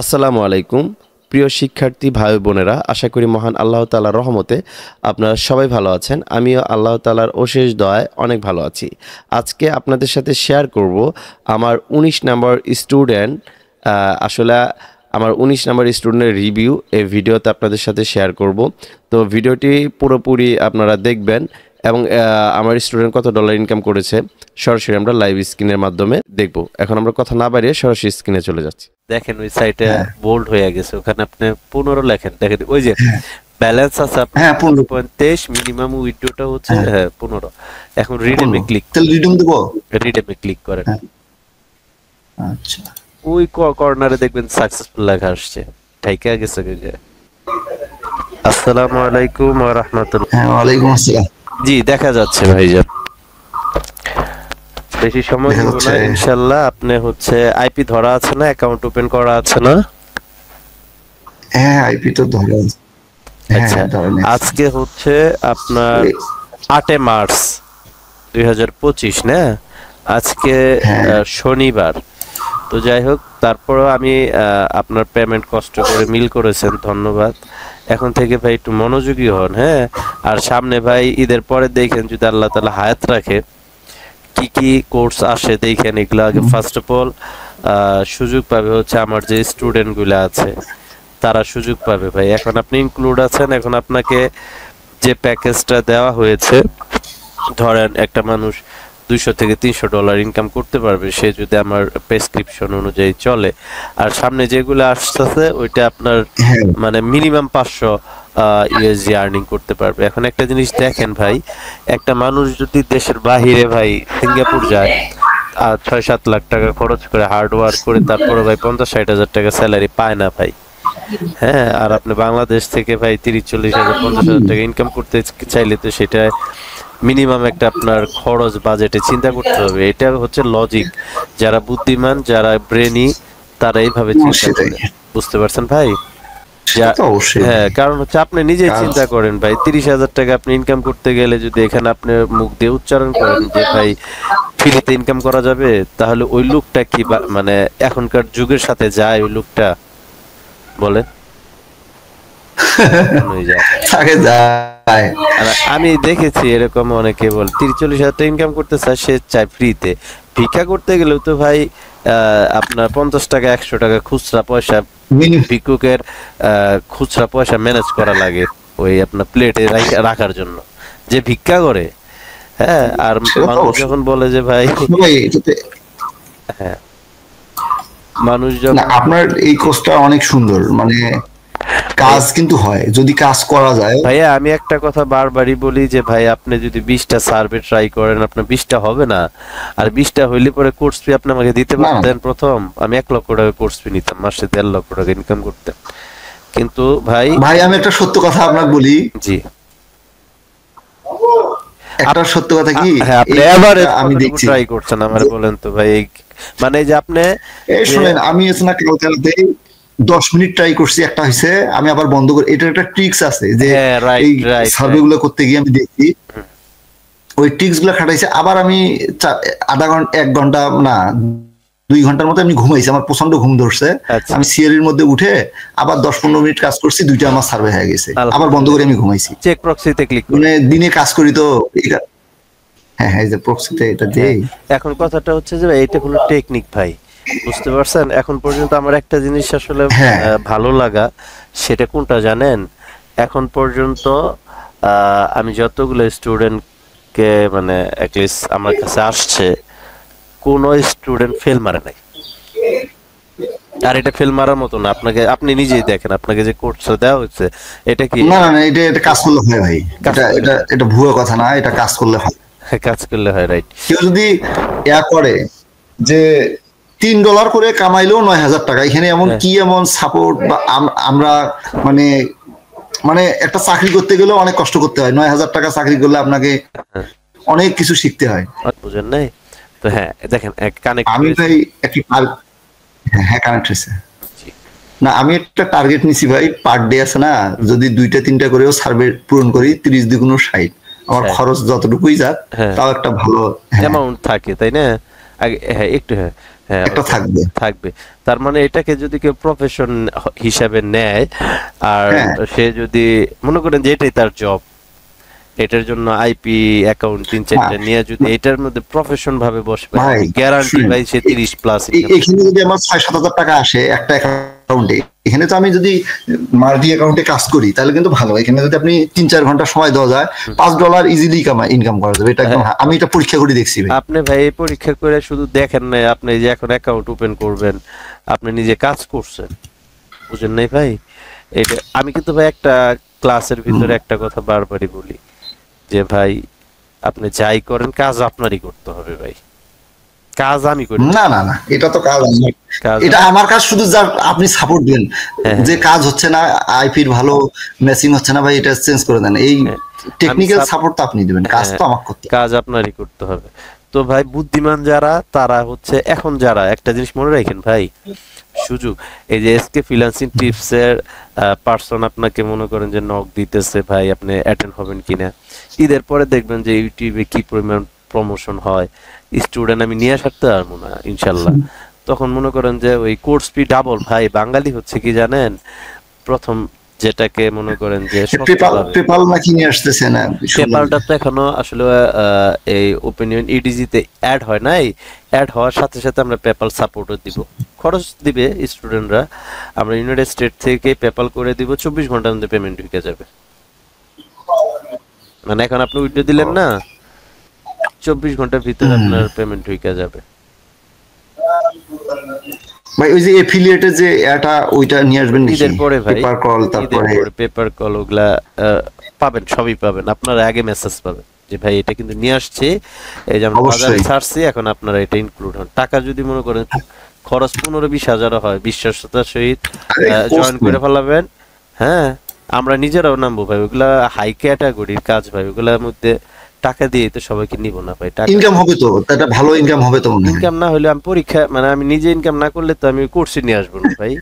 আসসালামু আলাইকুম প্রিয় শিক্ষার্থী ভাই বোনেরা, আশা করি মহান আল্লাহ তাআলার রহমতে আপনারা সবাই ভালো আছেন। আমিও আল্লাহ তাআলার অশেষ দয়ায় অনেক ভালো আছি। আজকে আপনাদের সাথে শেয়ার করব আমার ১৯ নম্বর স্টুডেন্ট, আসলে আমার ১৯ নম্বর স্টুডেন্টের রিভিউ এই ভিডিওতে আপনাদের সাথে শেয়ার করব। তো ভিডিওটি পুরোপুরি আপনারা দেখবেন এবং আমার স্টুডেন্ট কত ডলার ইনকাম করেছে সরাসরি আমরা লাইভ স্ক্রিনের মাধ্যমে দেখব। এখন আমরা কথা না বাড়িয়ে সরাসরি স্ক্রিনে চলে যাচ্ছি। দেখেন ওই সাইটে বোল্ড হয়ে গেছে, ওখানে আপনি 15 লেখেন, দেখেন ওই যে ব্যালেন্স আছে আপনার 15.23, মিনিমাম উইথড্রটা হচ্ছে 15। এখন রিডেমে ক্লিক, তাহলে রিডিম দেব, রিডেমে ক্লিক করেন। আচ্ছা, ওই কর্নারে দেখবেন সাকসেসফুল লেখা আসছে, ঠিকই গেছে। আসসালামু আলাইকুম ওয়া রাহমাতুল্লাহ। হ্যাঁ, ওয়ালাইকুম আসসালাম। জি, দেখা যাচ্ছে ভাইজান, বেশি সময় নিব না ইনশাআল্লাহ। আপনি হচ্ছে আইপি ধরা আছে না, অ্যাকাউন্ট ওপেন করা আছে না? হ্যাঁ, আইপি তো ধরা আছে। আচ্ছা, আজকে হচ্ছে আপনার 8 মার্চ 2025 না? আজকে শনিবার। তো যাই হোক, তারপরও আমি আপনার পেমেন্ট কষ্ট করে মিল করেছেন, ধন্যবাদ। এখন থেকে ভাই একটু মনোযোগী হন, হ্যাঁ। আর সামনে ভাই ঈদের পরে দেখেন যদি আল্লাহ তাআলা হায়াত রাখে কি কি কোর্স আসে, দেখেন এগুলো আগে। ফার্স্ট অফ অল সুযোগ পাবে হচ্ছে আমার যে স্টুডেন্ট গুলো আছে তারা সুযোগ পাবে ভাই। এখন আপনি ইনক্লুড আছেন, এখন আপনাকে যে প্যাকেজটা দেওয়া হয়েছে, ধরেন একটা মানুষ 200 থেকে 300 ডলার ইনকাম করতে পারবে সে যদি আমার প্রেসক্রিপশন অনুযায়ী চলে। আর সামনে যেগুলো আসতেছে ওইটা আপনার মানে মিনিমাম 500 ইউএসডি আর্নিং করতে পারবে। এখন একটা জিনিস দেখেন ভাই, একটা মানুষ যদি দেশের বাহিরে ভাই সিঙ্গাপুর যায় আর 6-7 লাখ টাকা খরচ করে হার্ড ওয়ার্ক করে তারপরে ভাই 50-60 হাজার টাকা স্যালারি পায় না ভাই, হ্যাঁ। আর আপনি বাংলাদেশ থেকে ভাই 30-40 হাজার 50 হাজার টাকা ইনকাম করতে চাইলে তো সেটা মিনিমাম একটা আপনার খরচ বাজেটে চিন্তা করতে হবে। এটা হচ্ছে লজিক, যারা বুদ্ধিমান, যারা ব্রেনি, তারা এইভাবে চিন্তা করে। বুঝতে পারছেন ভাই? হ্যাঁ, কারণ হচ্ছে আপনি নিজেই চিন্তা করেন ভাই, 30 হাজার টাকা আপনি ইনকাম করতে গেলে যদি এখানে আপনি মুখ দিয়ে উচ্চারণ করেন যে ভাই ফ্রিতে ইনকাম করা যাবে, তাহলে ওই লোকটা কি মানে এখনকার যুগের সাথে যায় ওই লোকটা? বলেন। আমি দেখেছি এরকম অনেকে বলে 30-40 হাজার টাকা ইনকাম করতে চায়, সে চায় ফ্রিতে। ভিক্ষা করতে গেলেও তো ভাই আপনার 50 টাকা 100 টাকা খুচরা পয়সা, ভিক্ষুকের খুচরা পয়সা ম্যানেজ করা লাগে ওই আপনার প্লেটে রাখার জন্য যে ভিক্ষা করে, হ্যাঁ। আর মানুষ যখন বলে যে ভাই, হ্যাঁ, মানুষ যখন আপনার এই কোর্সটা অনেক সুন্দর, মানে কাজ কিন্তু হয় যদি কাজ করা যায়। ভাইয়া আমি একটা কথা বারবারই বলি যে ভাই আপনি যদি 20টা সার্ভে ট্রাই করেন আপনার 20টা হবে না। আর 20টা হইলে পরে কোর্স ফি আপনি আমাকে দিতে পারতেন। প্রথম আমি 1 লক্ষ টাকা কোর্স ফি নিতাম, মাসে 1.5 লক্ষ টাকা ইনকাম করতাম। কিন্তু ভাই আমি একটা সত্য কথা আপনাকে বলি। জি, একটা সত্য কথা কি, আপনি এভারেজ আমি দেখছি ট্রাই করছেন, আমারে বলেন তো ভাই, মানে যে আপনি শুনেন, আমি না কালকে 10 মিনিট ট্রাই করছি, একটা হইছে, আমি আবার বন্ধ করি। এটার একটা ট্রিক্স আছে যে এই সার্ভে গুলো করতে গিয়ে আমি দেখি ওই ট্রিক্স গুলো খাটাইছে। আবার আমি আধা ঘন্টা 1 ঘন্টা না 2 ঘন্টার মতো আমি ঘুমাইছি, আমার প্রচন্ড ঘুম ধরছে। আমি সিআরির মধ্যে উঠে আবার 10-15 মিনিট কাজ করছি, 2টা আমার সার্ভে হয়ে গেছে, আবার বন্ধ করে আমি ঘুমাইছি। চেক প্রক্সিতে ক্লিক করে, মানে দিনে কাজ করি তো। হ্যাঁ হ্যাঁ, এই যে প্রক্সিতে এটা দেই। এখন কথাটা হচ্ছে যে এটা কোনো টেকনিক ভাই, বুঝতে পারছেন? এখন পর্যন্ত আমার একটা জিনিস আসলে ভালো লাগা, সেটা কোনটা জানেন? এখন পর্যন্ত আমি যতগুলো স্টুডেন্টকে মানে অ্যাটলিস্ট আমার কাছে আসছে, কোন স্টুডেন্ট ফেল মারে নাই। আর এটা ফেল মারার মতো না, আপনাকে আপনি নিজেই দেখেন আপনাকে যে কোর্সটা দেওয়া হচ্ছে এটা কি না না, এটা কাজ করলে হয় ভাই, এটা ভুয়া কথা না, এটা কাজ করলে হয়। কাজ করলে হয়, রাইট। কেউ যদি করে যে $3 করে কামাইলেও 9,000 টাকা, এখানে এমন কি এমন সাপোর্ট বা আমরা মানে মানে একটা চাকরি করতে গেলেও অনেক কষ্ট করতে হয়। 9,000 টাকা চাকরি করলে আপনাকে অনেক কিছু শিখতে হয়, বুঝেন নাই তো? হ্যাঁ দেখেন, আমি ভাই হ্যাঁ কানেক্ট হয়েছে না, আমি একটা টার্গেট নিছি ভাই, পার ডে আছে না, যদি 2-3টা করেও সার্ভে পূরণ করি 30 দ্বিগুণ 60, আমার খরচ যতটুকুই যাক তাও একটা ভালো অ্যামাউন্ট থাকে, তাই না? হ্যাঁ একটু, হ্যাঁ একটা থাকবে থাকবে। তার মানে এটাকে যদি কেউ প্রফেশন হিসাবে নেয় আর সে যদি মনে করেন যে এটাই তার জব, এটার জন্য আইপি অ্যাকাউন্ট 3-4টা নিয়ে যদি এটার মধ্যে প্রফেশন ভাবে বসবে, গ্যারান্টি ভাই সে 30+ এখানে যদি আমার 6-7 হাজার টাকা আসে একটা অ্যাকাউন্টে, এখানে তো আমি যদি মাল্টি অ্যাকাউন্টে কাজ করি তাহলে কিন্তু ভালো। এখানে যদি আপনি 3-4 ঘন্টা সময় দেওয়া যায়, $5 ইজিলি ইনকাম করা যাবে। এটা একদম আমি এটা পরীক্ষা করে দেখছি ভাই। আপনি ভাই পরীক্ষা করে শুধু দেখেন না, আপনি যে এখন অ্যাকাউন্ট ওপেন করবেন আপনি নিজে কাজ করছেন, বুঝেন নাই ভাই? এটা আমি কিন্তু ভাই একটা ক্লাসের ভিতরে একটা কথা বারবারই বলি যে ভাই আপনি যাই করেন কাজ আপনারই করতে হবে ভাই, কাজ আমি করি না। এটা তো কাজ এটা আমার কাজ, শুধু যা আপনি সাপোর্ট দেন যে কাজ হচ্ছে না, আইপির ভালো ম্যাচিং হচ্ছে না ভাই, এটা চেঞ্জ করে দেন, এই টেকনিক্যাল সাপোর্ট তো আপনি দিবেন, কাজ তো আমাকে করতে, কাজ আপনারই করতে হবে। তো ভাই বুদ্ধিমান যারা তারা হচ্ছে এখন যারা একটা জিনিস মনে রাখেন ভাই, সুযোগ এই যে এসকে ফ্রিল্যান্সিং টিপস এর পার্সন আপনাকে মনে করেন যে নক দিতেছে ভাই আপনি অ্যাটেন্ড হবেন কিনা, ঈদের পরে দেখবেন যে ইউটিউবে কি পরিমাণ প্রমোশন হয়, স্টুডেন্ট আমি নিয়ে আসতে পারবো না ইনশাল্লাহ। তখন মনে করেন যে ওই কোর্স ফি ডাবল ভাই। বাঙালি হচ্ছে কি জানেন, প্রথম যেটাকে মনে করেন যে পেপাল নাকি নিয়ে আসতেছে না, পেপালটা তো এখনো আসলে এই ওপিনিয়ন ইডিজি তে অ্যাড হয় নাই। অ্যাড হওয়ার সাথে সাথে আমরা পেপাল সাপোর্টও দিব, খরচ দিবে স্টুডেন্টরা, আমরা ইউনাইটেড স্টেট থেকে পেপাল করে দিব, 24 ঘন্টার মধ্যে পেমেন্ট ঢুকে যাবে। মানে এখন আপনি উইথড্র দিলেন না, 24 ঘন্টার ভিতরে আপনার পেমেন্ট ঢুকে যাবে ভাই। ওই যে এফিলিয়েটের যে এটা ওইটা নিয়ে আসবেন নাকি? ঈদের পরে ভাই, পেপার কল, তারপরে পেপার কল ওগুলা পাবেন, সবই পাবেন। আপনারা আগে মেসেজ পাবেন যে ভাই এটা কিন্তু নিয়ে আসছে, এই যে আমরা বাজারে ছাড়ছি, এখন আপনারা এটা ইনক্লুড হন। টাকা যদি মনে করেন খরচ 15-20 হাজার হয়, বিশ্বাসতার সহিত জয়েন করে ফেলাবেন। হ্যাঁ, আমরা নিজেরাও নামবো ভাই, ওগুলা হাই ক্যাটাগরির কাজ ভাই, ওগুলার মধ্যে টাকা দিয়ে তো সবাইকে নিব না ভাই। টাকা ইনকাম হবে তো, এটা ভালো ইনকাম হবে তো। ইনকাম না হলে আমি পরীক্ষা মানে আমি নিজে ইনকাম না করলে তো আমি কোর্সে নিয়ে আসবো না ভাই,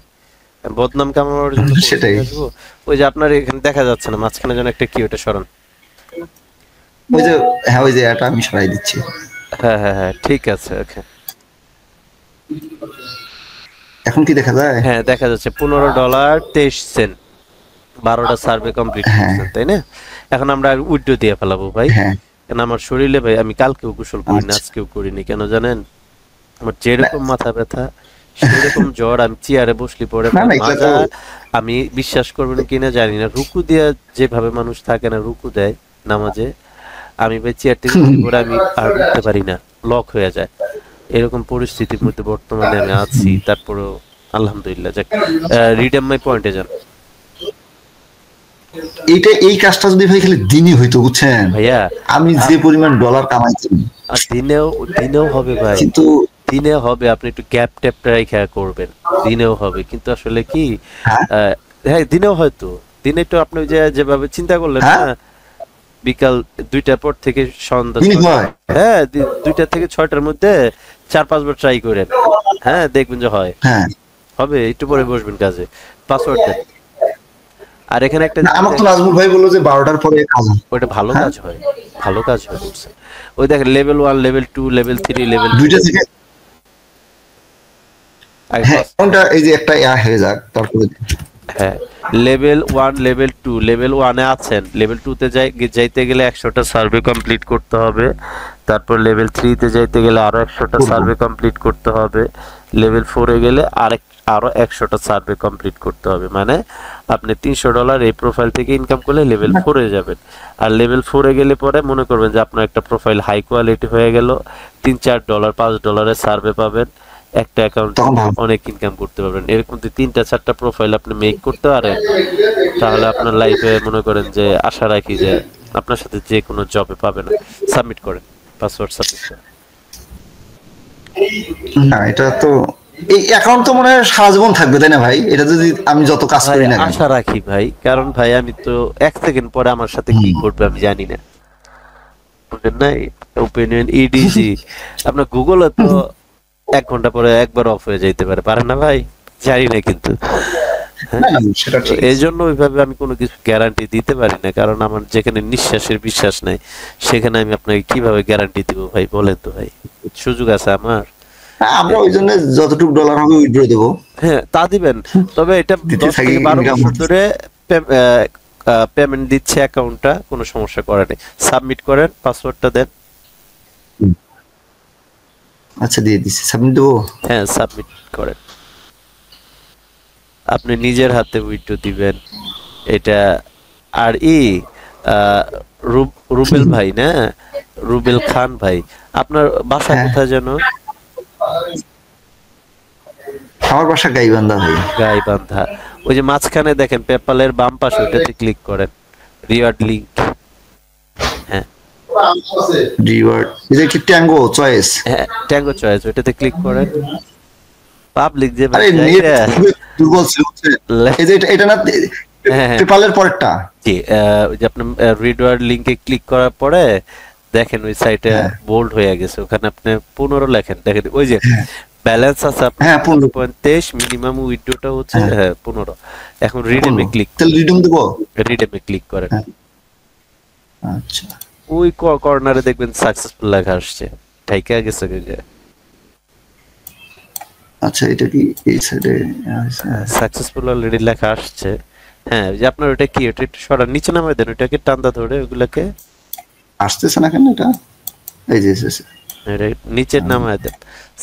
বদনাম কামানোর জন্য সেটাই আসবো। ওই যে আপনার এখানে দেখা যাচ্ছে না মাঝখানে যেন একটা কি, ওটা সরান, ওই যে হ্যাঁ ওই যে এটা আমি সরাই দিচ্ছি। হ্যাঁ ঠিক আছে, ওকে। এখন কি দেখা যায়? হ্যাঁ দেখা যাচ্ছে $15.23, 12টা সার্ভে কমপ্লিট করছেন তাই না? এখন আমরা উইথড্র দিয়ে ফেলাবো ভাই। কেন আমার শরীরে ভাই, আমি কালকেও গোসল করি না, আজকেও করিনি, কেন জানেন? আমার যেরকম মাথা ব্যথা সেরকম জ্বর, আমি চেয়ারে বসলি পরে মাজা, আমি বিশ্বাস করবেন কিনা জানি না, রুকু দিয়ে যেভাবে মানুষ থাকে না, রুকু দেয় নামাজে, আমি ভাই চেয়ার থেকে পরে আমি আর উঠতে পারি না, লক হয়ে যায়। এরকম পরিস্থিতির মধ্যে বর্তমানে আমি আছি, তারপরেও আলহামদুলিল্লাহ। যাক, রিডেম মাই পয়েন্টে যান। এই কাজটা যদি ভাই খালি দিনই হইতো, বুঝছেন ভাইয়া, আমি যে পরিমাণ ডলার কামাইছি, আর দিনেও হবে ভাই, কিন্তু দিনে হবে, আপনি একটু গ্যাপ ট্যাপ রেখে করবেন, দিনেও হবে। কিন্তু আসলে কি হ্যাঁ দিনেও হয়তো, দিনে তো আপনি যেভাবে চিন্তা করলেন না, বিকাল 2টার পর থেকে সন্ধ্যা, হ্যাঁ 2টা থেকে 6টার মধ্যে 4-5 বার ট্রাই করেন, হ্যাঁ দেখবেন যে হয়, হবে। একটু পরে বসবেন কাজে, পাসওয়ার্ড দেন। আর এখানে একটা আমাকে তো নাজমুল ভাই বললো যে 12টার পরে কাজ হয়, ওটা ভালো কাজ হয়, ভালো কাজ হয় বলছে। ওই দেখেন লেভেল 1, লেভেল 2, লেভেল 3, লেভেল 2টা থেকে কোনটা এই যে একটা হয়ে যাক, তারপরে হ্যাঁ লেভেল 1, লেভেল 2, লেভেল 1 এ আছেন, লেভেল 2 তে যাইতে গেলে 100টা সার্ভে কমপ্লিট করতে হবে, তারপর লেভেল 3 তে যাইতে গেলে আরো 100টা সার্ভে কমপ্লিট করতে হবে, লেভেল 4 এ গেলে আরো 100টা সার্ভে কমপ্লিট করতে হবে। মানে আপনি $300 এই প্রোফাইল থেকে ইনকাম করলে লেভেল 4 এ যাবেন। আর লেভেল 4 এ গেলে পরে মনে করবেন যে আপনার একটা প্রোফাইল হাই কোয়ালিটি হয়ে গেল, $3-4, $5 সার্ভে পাবেন, একটা অ্যাকাউন্ট অনেক ইনকাম করতে পারবেন। এরকম 3-4টা প্রোফাইল আপনি মেক করতে পারেন, তাহলে আপনার লাইফে মনে করেন যে আশা রাখি যে আপনার সাথে যে কোনো জবে পাবে না। সাবমিট করেন, পাসওয়ার্ড সাবমিট করেন। না এটা তো এই অ্যাকাউন্ট তো মনে হয় সারা জীবন থাকবে, তাই না ভাই? এটা যদি আমি যত কাজ করি না, আশা রাখি ভাই, কারণ ভাই আমি তো 1 সেকেন্ড পরে আমার সাথে কি করবে আমি জানি না, বুঝলেন না? ওপিনিয়ন ইডিজি আপনার গুগলে তো 1 ঘন্টা পরে একবার অফ হয়ে যাইতে পারে না ভাই? জানি না, কিন্তু এই জন্য ওইভাবে আমি কোনো কিছু গ্যারান্টি দিতে পারি না, কারণ আমার যেখানে নিঃশ্বাসের বিশ্বাস নাই সেখানে আমি আপনাকে কিভাবে গ্যারান্টি দিব ভাই? বলেন তো ভাই, সুযোগ আছে আমার? আমরা ওই জন্য যতটুকু ডলার হবে উইথড্র দেব। হ্যাঁ তা দিবেন, তবে এটা 10 থেকে 12 বছর ধরে পেমেন্ট দিচ্ছে অ্যাকাউন্টটা, কোনো সমস্যা করে নেই। সাবমিট করেন, পাসওয়ার্ডটা দেন। আচ্ছা দিয়ে দিছি, সাবমিট দেবো। হ্যাঁ সাবমিট করেন, আপনি নিজের হাতে উইথড্র দিবেন এটা। আর রুবেল ভাই না, রুবেল খান ভাই, আপনার বাসা কোথায় যেন? আমার বাসা গাইবান্ধা ভাই। গাইবান্ধা। ওই যে মাঝখানে দেখেন পেপ্যালের বাম পাশে, ওটাতে ক্লিক করেন, রিওয়ার্ড লিংক। হ্যাঁ রিওয়ার্ড, এটা কি ট্যাঙ্গো চয়েস? হ্যাঁ ট্যাঙ্গো চয়েস, ওটাতে ক্লিক করেন। পাবলিক যে আরে নেট দুর্বল ছিল, এই যে এটা না পেপ্যালের পরেরটা। জি ওই যে আপনি রিওয়ার্ড লিংকে ক্লিক করার পরে দেখেন ওই সাইটে বোল্ড হয়ে গেছে, ওখানে আপনি 15 লেখেন, দেখেন ওই যে ব্যালেন্স আছে আপনার 15.23, মিনিমাম উইথড্রটা হচ্ছে 15। এখন রিডিমে ক্লিক, তাহলে রিডিম দেব, রিডিমে ক্লিক করেন। আচ্ছা ওই কর্নারে দেখবেন সাকসেসফুল লেখা আসছে, ঠাইকা গেছে যে। আচ্ছা এটা কি এই সাইডে সাকসেসফুল অলরেডি লেখা আসছে। হ্যাঁ যে আপনার ওটা কি, ওটা একটু সরা নিচে নামায় দেন, ওটাকে টান্দা ধরে ওগুলাকে। আসতেছে না কেন এটা? এই যে এটা নিচে নামায় দেন,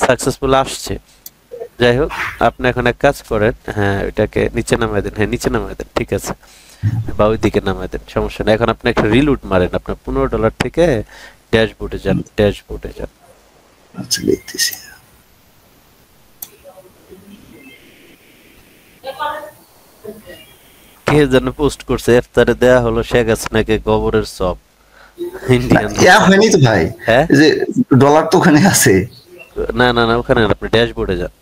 সাকসেসফুল আসছে। যাই হোক আপনি এখন এক কাজ করেন, হ্যাঁ ওটাকে নিচে নামায় দেন, হ্যাঁ নিচে নামায় দেন, ঠিক আছে, বা ওই দিকে নামায় দেন, সমস্যা নেই। এখন আপনি একটা রিলুট মারেন, আপনার $15 থেকে ড্যাশবোর্ডে যান, ড্যাশবোর্ডে যান। আচ্ছা দেখতেছি। কে যেন পোস্ট করছে, ইফতারে দেয়া হলো শেখ হাসিনাকে গোবরের চপ। ইন্ডিয়ান হয়নি তো ভাই, এই যে ডলার তো ওখানে আছে। না না না ওখানে আপনি ড্যাশবোর্ডে যান,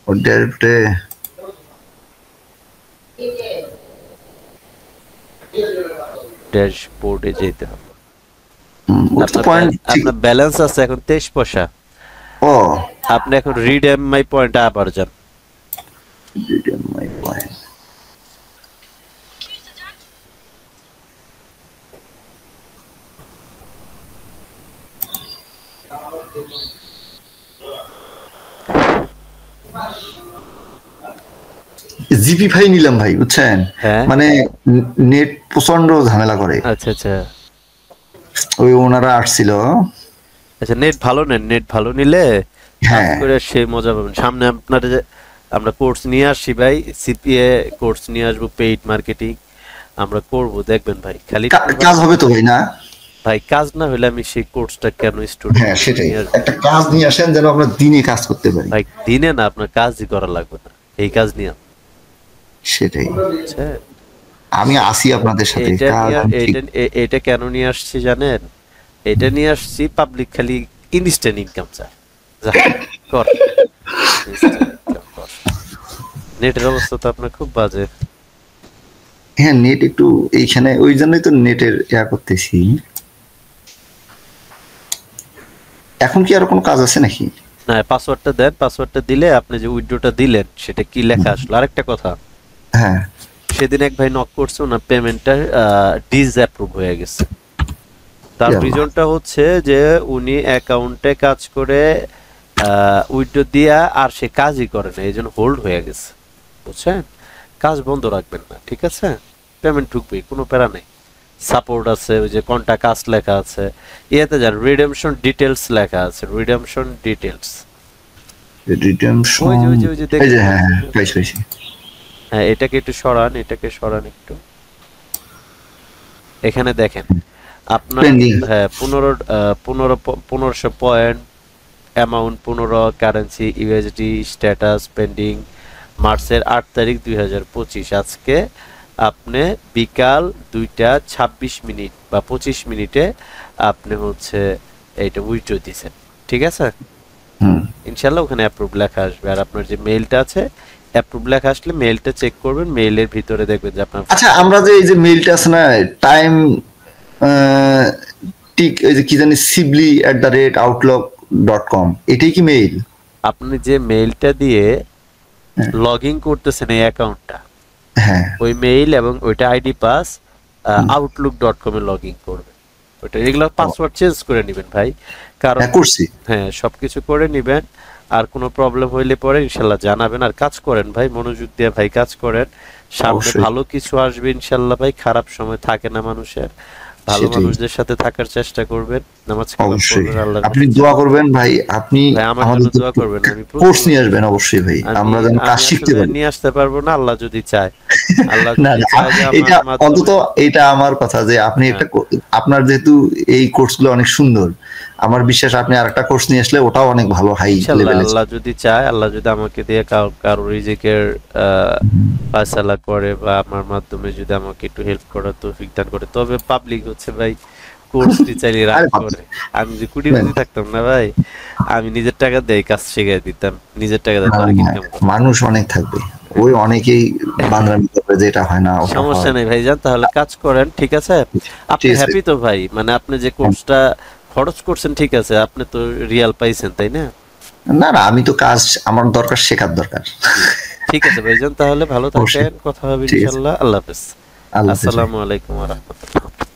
ও ড্যাশবোর্ডে, ড্যাশবোর্ডে যেতে হবে। আপনার ব্যালেন্স আছে এখন 23 পয়সা। ও আপনি এখন রিডেম মাই পয়েন্ট আবার যান, রিডেম মাই পয়েন্ট। জিপি ভাই নিলাম ভাই, বুঝছেন, মানে নেট প্রচন্ড ঝামেলা করে। আচ্ছা আচ্ছা, ওই ওনারা আসছিল। আচ্ছা নেট ভালো নেন, নেট ভালো নিলে কাজ করে সেই মজা পাবেন। সামনে আপনার যে আমরা কোর্স নিয়ে আসছি ভাই, সিপিএ কোর্স নিয়ে আসবো, পেইড মার্কেটিং আমরা করব, দেখবেন ভাই। খালি কাজ হবে তো ভাই? না ভাই কাজ না হলে আমি সেই কোর্সটা কেন স্টুডেন্ট? হ্যাঁ সেটাই, একটা কাজ নিয়ে আসেন যেন আমরা দিনে কাজ করতে পারি। ভাই দিনে না, আপনার কাজই করা লাগবে না, এই কাজ নিয়ে। সেটাই, আমি আসি আপনাদের সাথে। এটা কেন নিয়ে আসছি জানেন? এটা নিয়ে আসছি পাবলিক খালি ইনস্ট্যান্ট ইনকাম চায়, কর নেটের অবস্থা তো আপনার খুব বাজে। হ্যাঁ নেট একটু এইখানে, ওই জন্যই তো নেটের ইয়া করতেছি। এখন কি আর কোনো কাজ আছে নাকি? না পাসওয়ার্ডটা দেন, পাসওয়ার্ডটা দিলে আপনি যে উইথড্রটা দিলেন সেটা কি লেখা আসলো। আরেকটা কথা, হ্যাঁ সেদিন এক ভাই নক করছে, ওনার পেমেন্টটা ডিসঅ্যাপ্রুভ হয়ে গেছে। তার রিজনটা হচ্ছে যে উনি অ্যাকাউন্টে কাজ করে উইথড্র দিয়া আর সে কাজই করে না, এই জন্য হোল্ড হয়ে গেছে, বুঝছেন? কাজ বন্ধ রাখবেন না, ঠিক আছে? পেমেন্ট ঢুকবেই, কোনো প্যারা নেই। সাপোর্ট আছে, ওই যে কোনটা কাজ লেখা আছে, ইয়েতে যান, রিডেমশন ডিটেলস লেখা আছে, রিডেমশন ডিটেলস। রিডেমশন, ওই যে দেখেন, হ্যাঁ এটাকে একটু সরান, এটাকে সরান একটু। এখানে দেখেন আপনার 1500 point, amount 15, currency USD, status pending, মার্চের 8 তারিখ 2025। আজকে আপনি বিকাল 2:26 বা 25 মিনিটে আপনি হচ্ছে এইটা উইথড্র দিয়েছেন, ঠিক আছে? ইনশাআল্লাহ ওখানে অ্যাপ্রুভ লেখা আসবে। আর আপনার যে মেইলটা আছে, অ্যাপ্রুভ লেখা আসলে মেইলটা চেক করবেন, মেইলের ভিতরে দেখবেন যে আপনার। আচ্ছা আমরা যে এই যে মেইলটা আছে না, টাইম ঠিক এই যে কি জানি sibli@outlook.com, এটাই কি মেইল? আপনি যে মেইলটা দিয়ে লগইন করতেছেন এই অ্যাকাউন্টটা, হ্যাঁ ওই মেইল এবং ওইটা আইডি পাস outlook.com এ লগইন করবে। ওটা এগুলা পাসওয়ার্ড চেঞ্জ করে নেবেন ভাই, কারণ করছি হ্যাঁ সবকিছু করে নেবেন। আর কোনো প্রবলেম হইলে পরে ইনশাল্লাহ জানাবেন। আর কাজ করেন ভাই, মনোযোগ দিয়ে ভাই কাজ করেন, সামনে ভালো কিছু আসবে ইনশাল্লাহ ভাই। খারাপ সময় থাকে না মানুষের, ভালো মানুষদের সাথে থাকার চেষ্টা করবেন। নামাজ কালাম পড়বেন, আল্লাহ আপনি দোয়া করবেন ভাই, আপনি আমার জন্য দোয়া করবেন। আমি কোর্স নিয়ে আসবেন অবশ্যই ভাই, আমরা যেন কাজ শিখতে পারি। নিয়ে আসতে পারবো না, আল্লাহ যদি চায়। আল্লাহ যদি চায় যে এটা অন্তত এটা আমার কথা যে আপনি একটা আপনার যেহেতু এই কোর্সগুলো অনেক সুন্দর, আমার বিশ্বাস আপনি আরেকটা কোর্স নিয়ে আসলে ওটাও অনেক ভালো হাই লেভেলে। আল্লাহ যদি চায়, আল্লাহ যদি আমাকে দিয়ে কারো রিজিকের ফায়সালা করে বা আমার মাধ্যমে যদি আমাকে একটু হেল্প করার তৌফিক দান করে, তবে পাবলিক হচ্ছে ভাই কোর্সটি চালিয়ে রাখবে। আমি যে কোটিপতি থাকতাম না ভাই, আমি নিজের টাকা দিয়ে কাজ শিখিয়ে দিতাম, নিজের টাকা দিয়ে। মানুষ অনেক থাকবে, ওই অনেকেই বাংলামি করবে, যেটা হয় না। সমস্যা নেই ভাই, যান তাহলে কাজ করেন, ঠিক আছে? আপনি হ্যাপি তো ভাই? মানে আপনি যে কোর্সটা খরচ করছেন, ঠিক আছে, আপনি তো রিয়াল পাইছেন, তাই না? না না, আমি তো কাজ আমার দরকার, শেখার দরকার। ঠিক আছে ভাইজান, তাহলে ভালো থাকেন, কথা হবে ইনশাআল্লাহ। আল্লাহ হাফেজ। আসসালামু আলাইকুম ওয়া রাহমাতুল্লাহ।